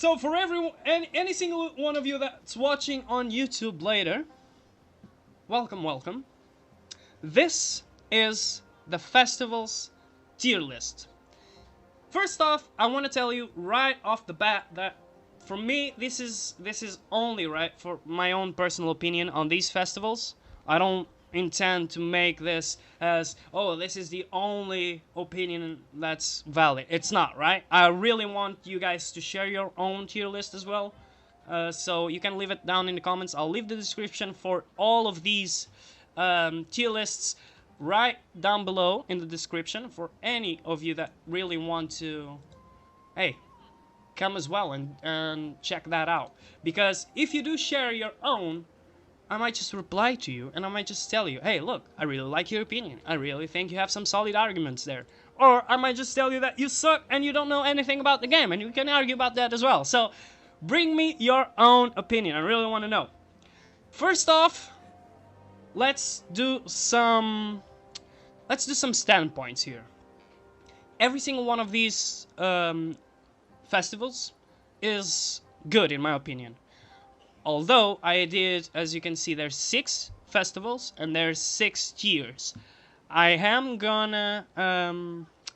So for any single one of you that's watching on YouTube later, welcome, welcome. This is the festival's tier list. First off, I want to tell you right off the bat that for me, this is only right for my own personal opinion on these festivals. I don't intend to make this as, oh, this is the only opinion that's valid. It's not, right? I really want you guys to share your own tier list as well. So you can leave it down in the comments. I'll leave the description for all of these tier lists right down below in the description for any of you that really want to, hey, come as well and check that out. Because if you do share your own, I might just reply to you and I might just tell you, hey, look, I really like your opinion. I really think you have some solid arguments there. Or I might just tell you that you suck and you don't know anything about the game, and we can argue about that as well. So bring me your own opinion. I really want to know. First off, let's do some standpoints here. Every single one of these festivals is good in my opinion. Although I did, as you can see, there's 6 festivals and there's 6 tiers. I am gonna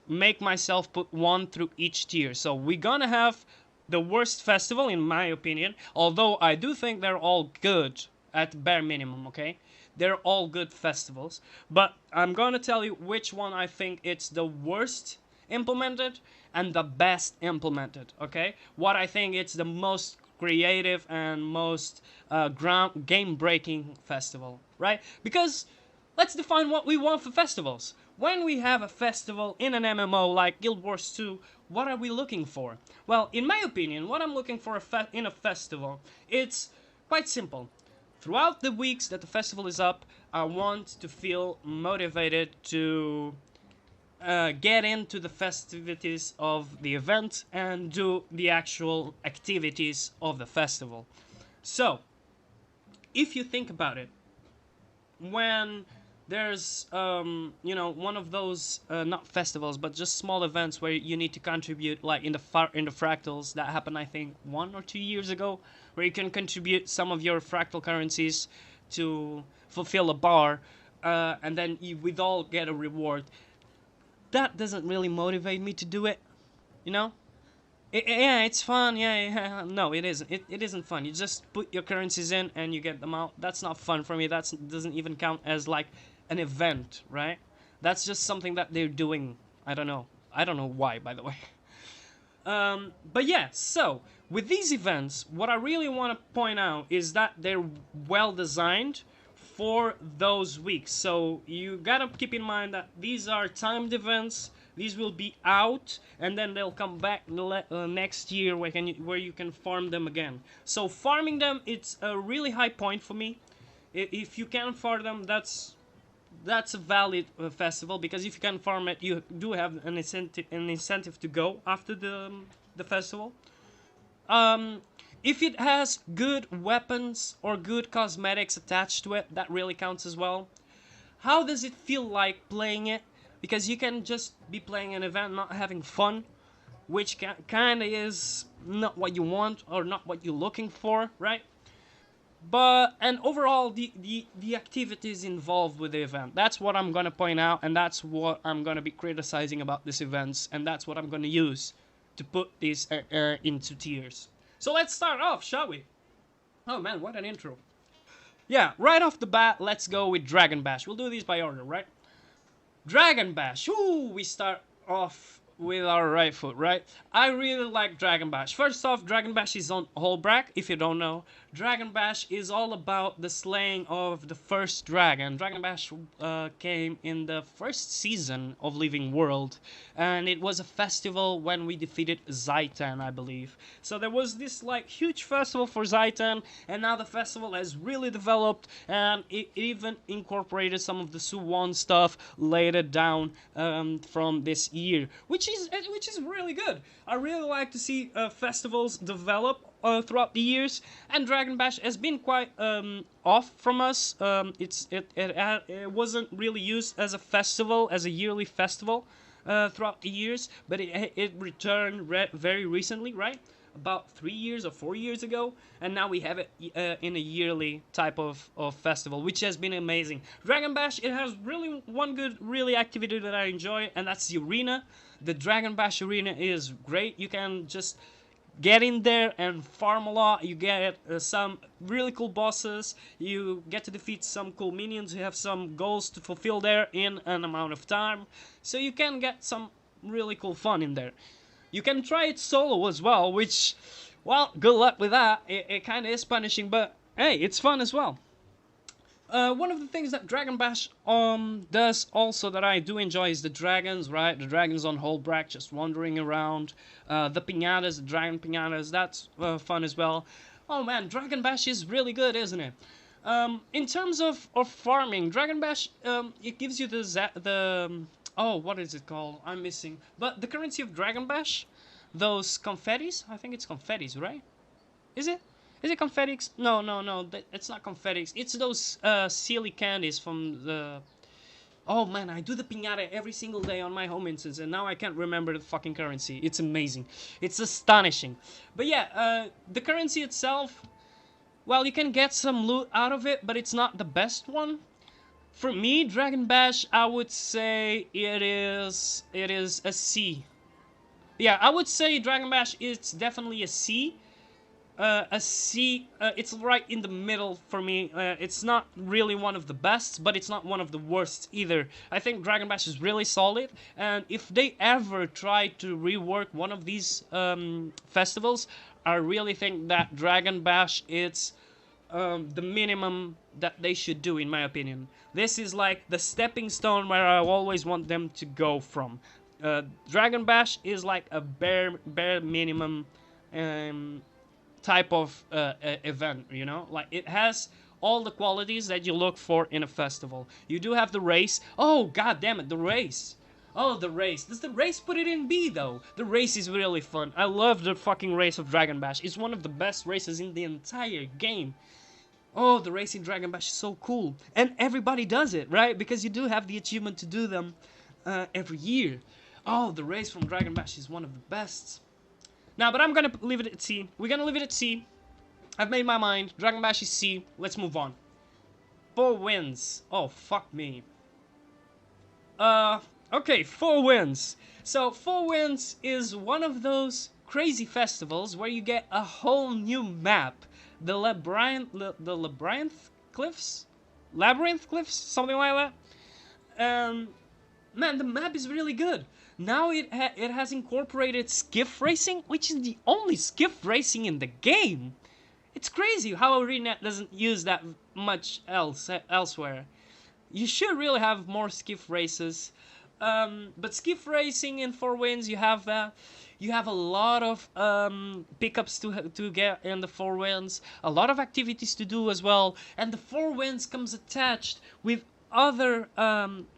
make myself put 1 through each tier. So we're gonna have the worst festival in my opinion, although I do think they're all good at bare minimum, okay? They're all good festivals, but I'm gonna tell you which one I think it's the worst implemented and the best implemented, okay? What I think it's the most creative and most game-breaking festival, right? Because let's define what we want for festivals. When we have a festival in an MMO like Guild Wars 2, what are we looking for? Well, in my opinion, what I'm looking for in a festival, it's quite simple. Throughout the weeks that the festival is up, I want to feel motivated to get into the festivities of the event and do the actual activities of the festival. So, if you think about it, when there's one of those not festivals but just small events where you need to contribute, like in the fractals that happened I think 1 or 2 years ago, where you can contribute some of your fractal currencies to fulfill a bar, and then you would all get a reward. That doesn't really motivate me to do it, you know? Yeah, it's fun, yeah. No, it isn't. It isn't fun. You just put your currencies in and you get them out. That's not fun for me. That doesn't even count as like an event, right? That's just something that they're doing. I don't know why, by the way. But yeah, so with these events, what I really want to point out is that they're well designed for those weeks. So you gotta keep in mind that these are timed events. These will be out and then they'll come back next year where you can farm them again. So farming them, it's a really high point for me. If you can farm them, that's a valid festival, because if you can farm it, you do have an incentive to go after the festival. If it has good weapons or good cosmetics attached to it, that really counts as well. How does it feel like playing it? Because you can just be playing an event, not having fun, which kind of is not what you want or not what you're looking for, right? And overall, the activities involved with the event, that's what I'm gonna point out, and that's what I'm gonna be criticizing about these events, and that's what I'm gonna use to put these into tiers. So let's start off, shall we? Oh man, what an intro. Yeah, right off the bat, let's go with Dragon Bash. We'll do these by order, right? Dragon Bash. Ooh, we start off with our right foot, right? I really like Dragon Bash. First off, Dragon Bash is on Holbrack, if you don't know. Dragon Bash is all about the slaying of the first dragon. Dragon Bash came in the first season of Living World, and it was a festival when we defeated Zaitan, I believe. So there was this like huge festival for Zaitan, and now the festival has really developed, and it even incorporated some of the Suwon stuff later down from this year, which is really good. I really like to see festivals develop throughout the years, and Dragon Bash has been quite off from us. It wasn't really used as a festival, as a yearly festival throughout the years, but it returned very recently, right? about 3 years or 4 years ago, and now we have it in a yearly type of festival, which has been amazing. Dragon Bash, it has really one good really activity that I enjoy, and that's the arena. The Dragon Bash arena is great. You can just get in there and farm a lot. You get some really cool bosses. You get to defeat some cool minions. You have some goals to fulfill there in an amount of time. So you can get some really cool fun in there. You can try it solo as well, which, well, good luck with that. It kind of is punishing, but hey, it's fun as well. One of the things that Dragon Bash does also that I do enjoy is the dragons, right? The dragons on Holbrack just wandering around. The piñatas, the dragon piñatas, that's fun as well. Oh man, Dragon Bash is really good, isn't it? In terms of farming, Dragon Bash, it gives you oh, what is it called? I'm missing. But the currency of Dragon Bash, those confettis, I think it's confettis, right? Is it? Is it confettis? No, no, no, it's not confettis. It's those silly candies from the... Oh man, I do the piñata every single day on my home instance, and now I can't remember the fucking currency. It's amazing. It's astonishing. But yeah, the currency itself, well, you can get some loot out of it, but it's not the best one. For me, Dragon Bash, I would say it is a C. Yeah, I would say Dragon Bash is definitely a C. A C, it's right in the middle for me. It's not really one of the best, but it's not one of the worst either. I think Dragon Bash is really solid, and if they ever try to rework one of these festivals, I really think that Dragon Bash is the minimum that they should do, in my opinion. This is like the stepping stone where I always want them to go from. Dragon Bash is like a bare minimum type of event, you know? Like, it has all the qualities that you look for in a festival. You do have the race. Oh, god damn it, the race. Oh, the race. Does the race put it in B, though? The race is really fun. I love the fucking race of Dragon Bash. It's one of the best races in the entire game. Oh, the race in Dragon Bash is so cool. And everybody does it, right? Because you do have the achievement to do them every year. Oh, the race from Dragon Bash is one of the best. Now, but I'm gonna leave it at C. We're gonna leave it at C. I've made my mind. Dragon Bash is C. Let's move on. 4 wins. Oh, fuck me. Okay, 4 wins. So, 4 wins is one of those crazy festivals where you get a whole new map. The Labyrinth Cliffs? Labyrinth Cliffs? Something like that. Man, the map is really good. Now it has incorporated skiff racing, which is the only skiff racing in the game. It's crazy how ArenaNet doesn't use that much elsewhere. You should really have more skiff races. But skiff racing in 4 Winds, you have a lot of pickups to get in the 4 Winds, a lot of activities to do as well, and the 4 Winds comes attached with other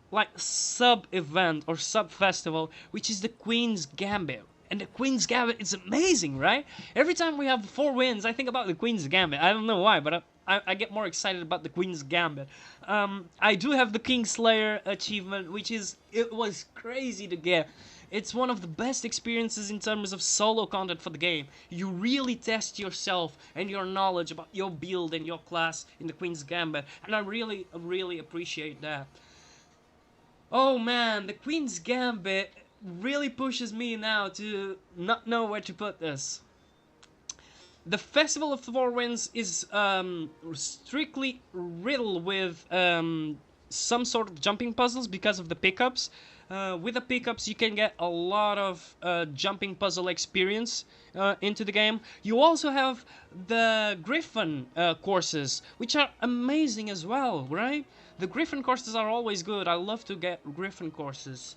like sub-event or sub-festival, which is the Queen's Gambit. And the Queen's Gambit is amazing, right? Every time we have 4 Winds, I think about the Queen's Gambit. I don't know why, but I get more excited about the Queen's Gambit. I do have the Kingslayer achievement, which it was crazy to get. It's one of the best experiences in terms of solo content for the game. You really test yourself and your knowledge about your build and your class in the Queen's Gambit, and I really appreciate that. Oh man, the Queen's Gambit really pushes me now to not know where to put this. The Festival of 4 Winds is strictly riddled with some sort of jumping puzzles because of the pickups. With the pickups, you can get a lot of jumping puzzle experience into the game. You also have the Griffin courses, which are amazing as well, right? The Griffin courses are always good. I love to get Griffin courses.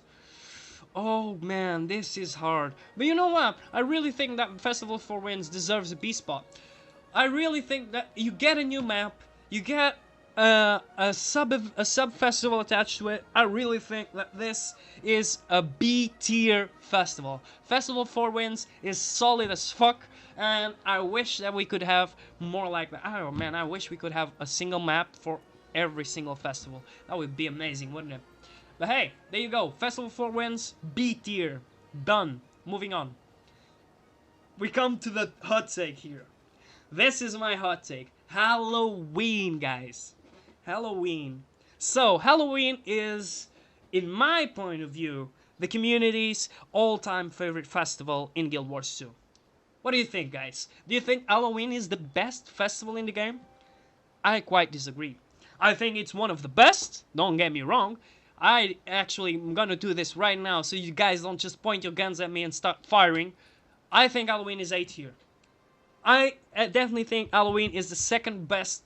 Oh man, this is hard. But you know what? I really think that Festival of 4 Winds deserves a B spot. I really think that you get a new map, you get a sub festival attached to it. I really think that this is a B tier festival. Festival of 4 Winds is solid as fuck, and I wish that we could have more like that. Oh man, I wish we could have a single map for every single festival. That would be amazing, wouldn't it? But hey, there you go. Festival of 4 Winds, B tier. Done. Moving on. we come to the hot take here. This is my hot take. Halloween, guys. Halloween. So, Halloween is, in my point of view, the community's all-time favorite festival in Guild Wars 2. What do you think, guys? Do you think Halloween is the best festival in the game? I quite disagree. I think it's one of the best, don't get me wrong. I actually am gonna do this right now so you guys don't just point your guns at me and start firing. I think Halloween is A tier. I definitely think Halloween is the second best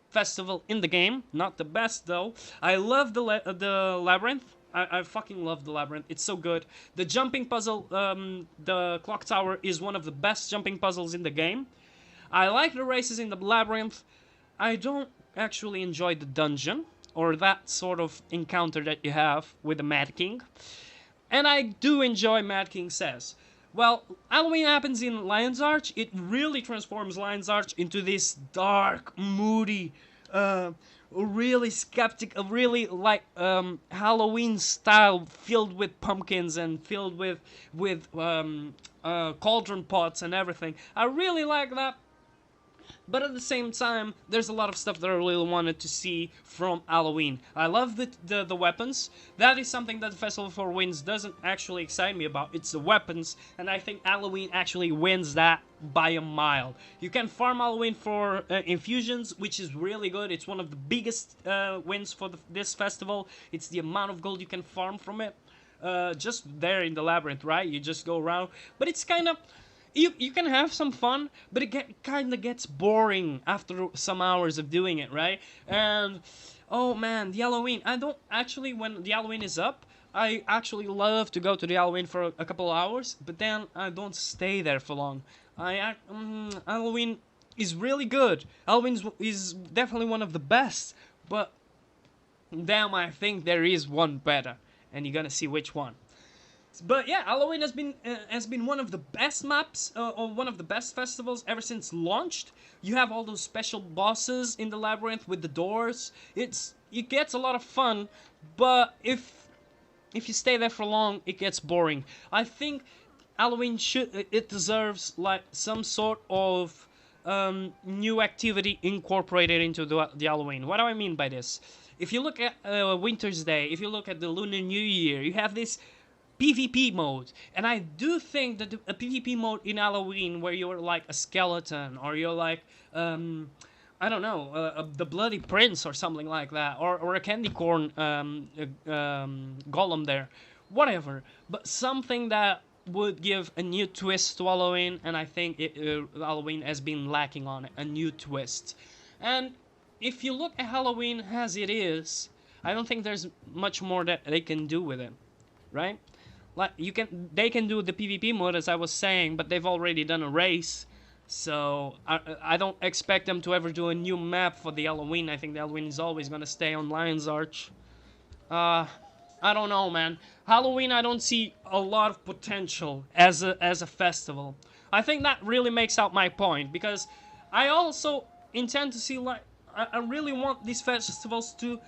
festival in the game. Not the best, though. I love the Labyrinth. I fucking love the Labyrinth. It's so good. The jumping puzzle, the Clock Tower, is one of the best jumping puzzles in the game. I like the races in the Labyrinth. I don't actually enjoy the dungeon, or that sort of encounter that you have with the Mad King. And I do enjoy Mad King Says. Well, Halloween happens in Lion's Arch. It really transforms Lion's Arch into this dark, moody, really skeptic, really like Halloween style, filled with pumpkins and filled with cauldron pots and everything. I really like that. But at the same time, there's a lot of stuff that I really wanted to see from Halloween. I love the weapons. That is something that the Festival for Winds doesn't actually excite me about. It's the weapons, and I think Halloween actually wins that by a mile. You can farm Halloween for infusions, which is really good. It's one of the biggest wins for this festival. It's the amount of gold you can farm from it. Just there in the Labyrinth, right? You just go around. But it's kind of... You can have some fun, but it kind of gets boring after some hours of doing it, right? And, oh man, the Halloween. I don't actually, when the Halloween is up, I actually love to go to the Halloween for a couple of hours, but then I don't stay there for long. Halloween is really good. Halloween is definitely one of the best, but damn, I think there is one better, and you're gonna see which one. But yeah, Halloween has been one of the best maps, or one of the best festivals ever since launched. You have all those special bosses in the Labyrinth with the doors. It gets a lot of fun, but if you stay there for long, it gets boring. I think Halloween deserves like some sort of new activity incorporated into the Halloween. What do I mean by this? If you look at Winter's Day, if you look at the Lunar New Year, you have this PvP mode, and I do think that a PvP mode in Halloween where you're like a skeleton, or you're like I don't know, the Bloody Prince or something like that, or a candy corn golem there, whatever, but something that would give a new twist to Halloween, and I think Halloween has been lacking on it, a new twist. And if you look at Halloween as it is, I don't think there's much more that they can do with it, right? Like they can do the PvP mode, as I was saying, but they've already done a race, so I don't expect them to ever do a new map for the Halloween. I think the Halloween is always gonna stay on Lion's Arch. I don't know, man. Halloween, I don't see a lot of potential as a festival. I think that really makes out my point, because I also intend to see, like, I really want these festivals to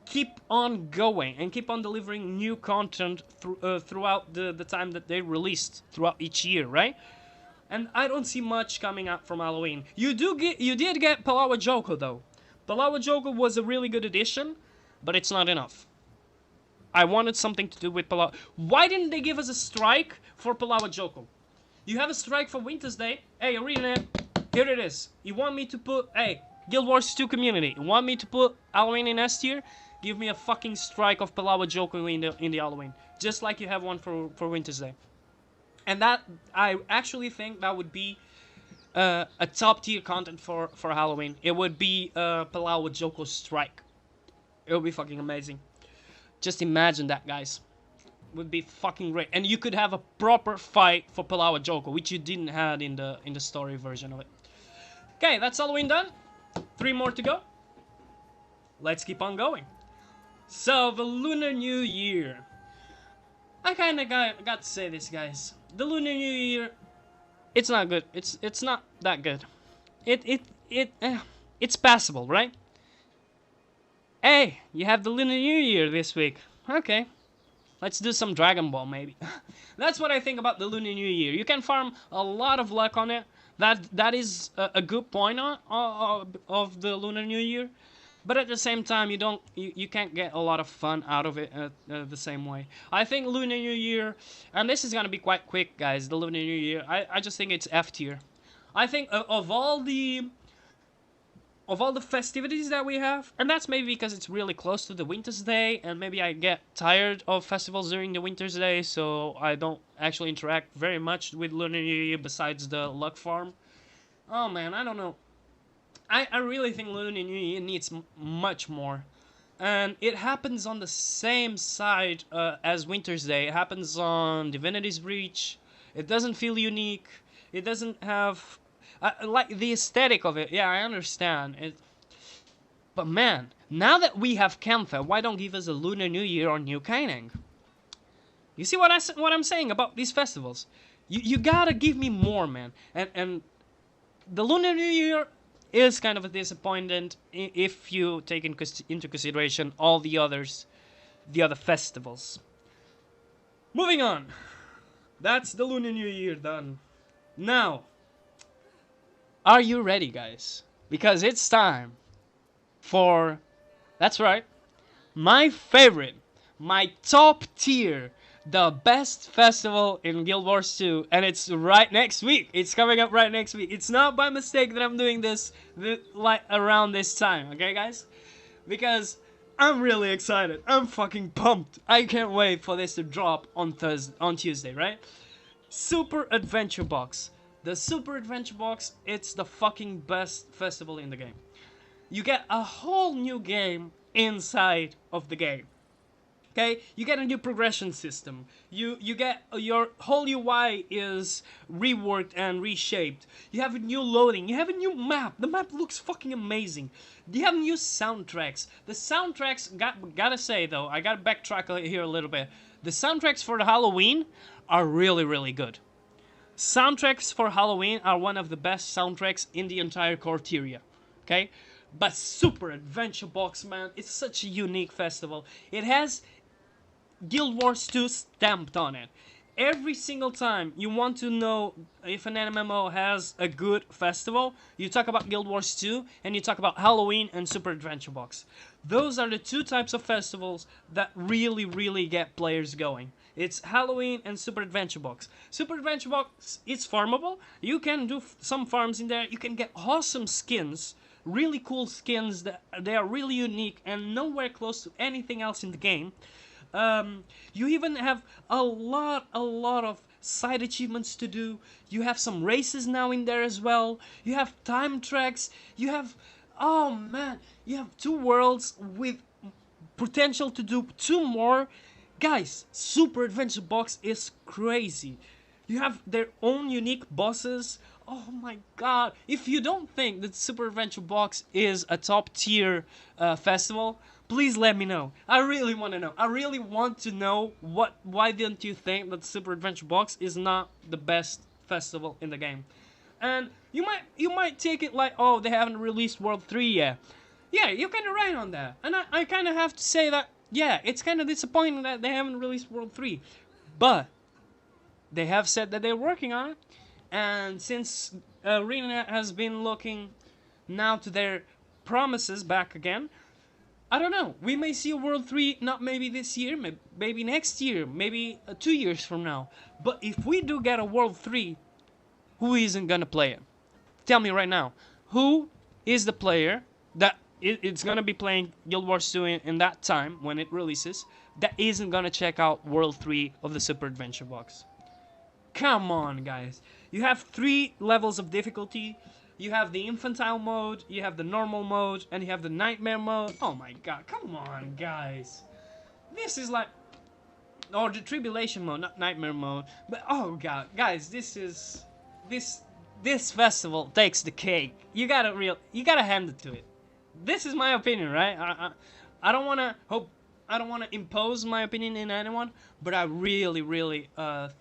keep on going and keep on delivering new content throughout the time that they released throughout each year, right? And I don't see much coming out from Halloween. You did get Palawa Joko, though. Palawa Joko was a really good addition, but it's not enough. I wanted something to do with Palawa. Why didn't they give us a strike for Palawa Joko? You have a strike for Winter's Day. Hey, Arena, here it is. You want me to put... Hey, Guild Wars 2 community. You want me to put Halloween in S tier? Give me a fucking strike of Palawa Joko in the Halloween. Just like you have one for Winter's Day. And that, I actually think that would be a top tier content for Halloween. It would be Palawa Joko strike. It would be fucking amazing. Just imagine that, guys. It would be fucking great. And you could have a proper fight for Palawa Joko, which you didn't have in the story version of it. Okay, that's Halloween done. 3 more to go. Let's keep on going. So, the Lunar New Year. I kinda got to say this, guys. The Lunar New Year, it's not good. It's not that good. It's passable, right? Hey, you have the Lunar New Year this week. Okay. Let's do some Dragon Ball, maybe. That's what I think about the Lunar New Year. You can farm a lot of luck on it. That is a good point of the Lunar New Year. But at the same time, you can't get a lot of fun out of it the same way. I think Lunar New Year, and this is gonna be quite quick, guys. The Lunar New Year, I just think it's F tier. I think of all the festivities that we have, and that's maybe because it's really close to the Winter's Day, and maybe I get tired of festivals during the Winter's Day, so I don't actually interact very much with Lunar New Year besides the luck farm. Oh man, I don't know. I really think Lunar New Year needs much more. And it happens on the same side as Winter's Day. It happens on Divinity's Breach. It doesn't feel unique. It doesn't have... like the aesthetic of it, yeah, I understand. But man, now that we have Kantha, why don't give us a Lunar New Year or New Kaineng? You see what I'm saying about these festivals? You gotta give me more, man. And the Lunar New Year is kind of a disappointment if you take into consideration all the other festivals. Moving on. That's the Lunar New Year done. Now, are you ready, guys? Because it's time for, that's right, my favorite, my top tier, the best festival in Guild Wars 2, and it's right next week. It's coming up right next week. It's not by mistake that I'm doing this like around this time, okay, guys? Because I'm really excited. I'm fucking pumped. I can't wait for this to drop on Tuesday, right? Super Adventure Box. The Super Adventure Box, it's the fucking best festival in the game. You get a whole new game inside of the game. Okay, you get a new progression system. You get your whole UI is reworked and reshaped. You have a new loading. You have a new map. The map looks fucking amazing. You have new soundtracks. The soundtracks, gotta say though, I gotta backtrack here a little bit. The soundtracks for the Halloween are really, really good. Soundtracks for Halloween are one of the best soundtracks in the entire Corteria. Okay, but Super Adventure Box, man, it's such a unique festival. It has Guild Wars 2 stamped on it. Every single time you want to know if an MMO has a good festival, you talk about Guild Wars 2 and you talk about Halloween and Super Adventure Box. Those are the two types of festivals that really, really get players going. It's Halloween and Super Adventure Box. Super Adventure Box, it's farmable. You can do some farms in there. You can get awesome skins, really cool skins that they are really unique and nowhere close to anything else in the game. You even have a lot of side achievements to do. You have some races now in there as well. You have time tracks. You have, oh man, you have 2 worlds with potential to do 2 more. Guys, Super Adventure Box is crazy. You have their own unique bosses. Oh my god. If you don't think that Super Adventure Box is a top tier festival, please let me know. I really want to know. I really want to know why didn't you think that Super Adventure Box is not the best festival in the game? And you might take it like, oh, they haven't released World 3 yet. Yeah, you're kind of right on that. And I kind of have to say that, yeah, it's kind of disappointing that they haven't released World 3. But they have said that they're working on it. And since Arena has been looking now to their promises back again, I don't know. We may see a World 3, not maybe this year, maybe next year, maybe 2 years from now. But if we do get a World 3, who isn't gonna play it? Tell me right now. Who is the player that it's gonna be playing Guild Wars 2 in that time, when it releases, that isn't gonna check out World 3 of the Super Adventure Box? Come on, guys. You have 3 levels of difficulty. You have the infantile mode, you have the normal mode, and you have the nightmare mode. Oh my god, come on, guys. This is like... Or the tribulation mode, not nightmare mode. But, oh god, guys, this is... This festival takes the cake. You gotta hand it to it. This is my opinion, right? I don't wanna impose my opinion in anyone, but I really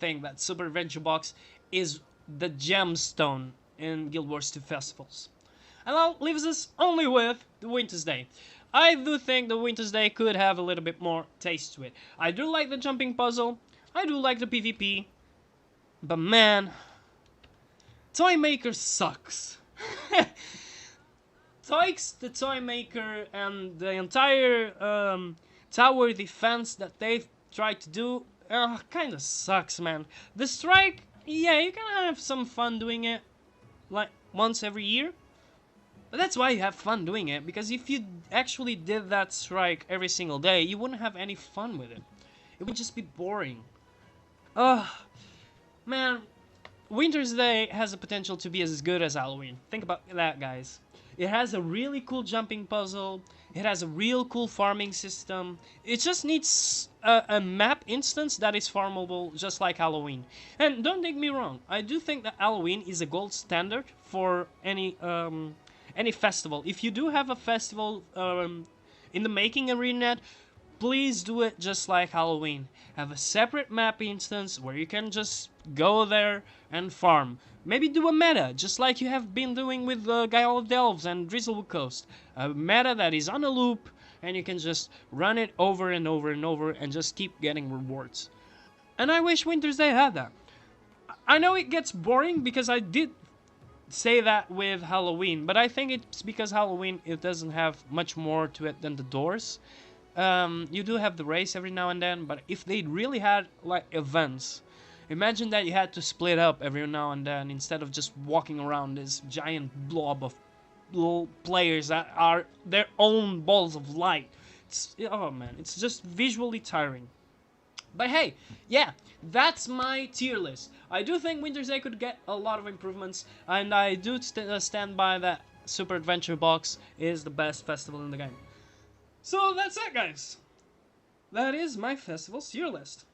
think that Super Adventure Box is the gemstone in Guild Wars 2 festivals. And that leaves us only with the Winter's Day. I do think the Winter's Day could have a little bit more taste to it. I do like the jumping puzzle, I do like the PvP, but man, Toy Maker sucks. The Toy Maker and the entire tower defense that they've tried to do kinda sucks, man. The strike, yeah, you can have some fun doing it, like, once every year. But that's why you have fun doing it, because if you actually did that strike every single day, you wouldn't have any fun with it. It would just be boring. Ugh, man, Winter's Day has the potential to be as good as Halloween. Think about that, guys. It has a really cool jumping puzzle. It has a real cool farming system. It just needs a map instance that is farmable, just like Halloween. And don't take me wrong, I do think that Halloween is a gold standard for any festival. If you do have a festival in the making arena, please do it just like Halloween. Have a separate map instance where you can just go there and farm. Maybe do a meta, just like you have been doing with Guile of Delves and Drizzlewood Coast. A meta that is on a loop, and you can just run it over and over and over and just keep getting rewards. And I wish Winter's Day had that. I know it gets boring because I did say that with Halloween, but I think it's because Halloween, it doesn't have much more to it than the doors. You do have the race every now and then, but if they really had like events, imagine that you had to split up every now and then instead of just walking around this giant blob of little players that are their own balls of light. Oh man, it's just visually tiring. But hey, yeah, that's my tier list. I do think Winter's Day could get a lot of improvements, and I do stand by that Super Adventure Box is the best festival in the game. So that's it, guys. That is my festival's tier list.